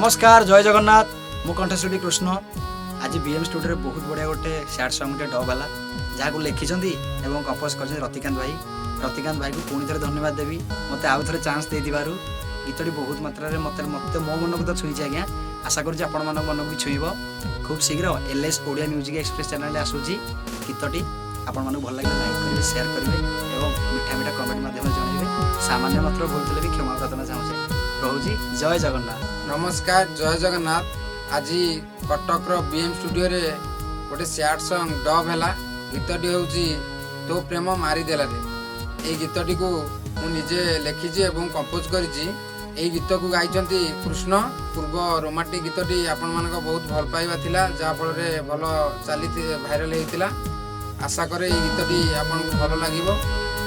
नमस्कार जय जगन्नाथ मु कंठस्टूडियो कृष्ण आज बीएम स्टूडियो बहुत बढ़िया गोटे सैड सॉन्ग गोटे डब है जहाँ को लिखिं और कंपोज कर रतिकांत भाई को पुणी थे धन्यवाद देवी मत आउ थे चान्स दे गीतटी बहुत मात्रा मत मत मो मन को तो छुई आज्ञा आशा कर मन को भी छुईब खूब शीघ्र एलएस ओडिया म्यूजिक एक्सप्रेस चैनल आसूची गीतटी आपण मानक भल लगे लाइक करेंगे शेयर करेंगे और मीठा मीठा कमेंट माध्यम जनइबे सामान्य मात्र बोलते भी क्षमा प्रार्थना चाहूँचे रोजी जय जगन्नाथ। नमस्कार जय जगन्नाथ। आज कटक बीएम स्टूडियो रे गोटे सैड सॉन्ग डब है गीतटी हूँ तो प्रेम मारिदेला रे। गीतटी को मु निजे लिखी और कंपोज करी गीत को गाई कृष्ण पूर्व रोमांटिक गीतटी आपण मान बहुत भल पाइबा थिला जहाँफल भल चली भाइराल होता आशा करे गीतटी आपन को भल लगिबो।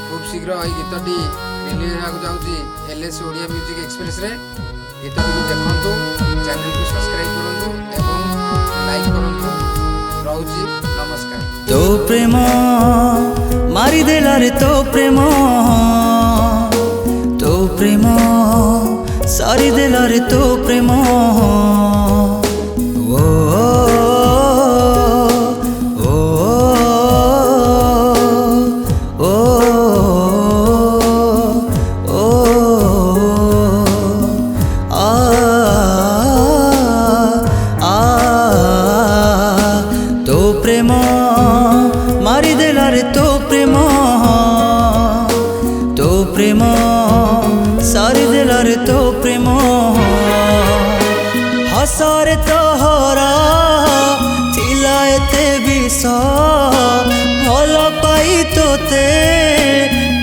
खूब शीघ्र ये गीतटी रिलीज होगा जाऊँगी एलएस ओडिया म्यूजिक एक्सप्रेस रे। गीतटी को देखंतु चैनल को सब्सक्राइब करंतु एवं लाइक करंतु। रहूची नमस्कार। तो प्रेम मारी देला रे तो प्रेम सारी देला रे तो प्रेम प्रेम मारी देला रे तो प्रेम सारी देला रे तो प्रेम हसरे तोहरा थिला एते विष भल पाई तोते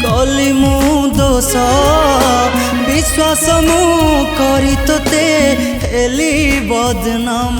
कली मु दोष विश्वास मु करी तोते हेली बदनाम।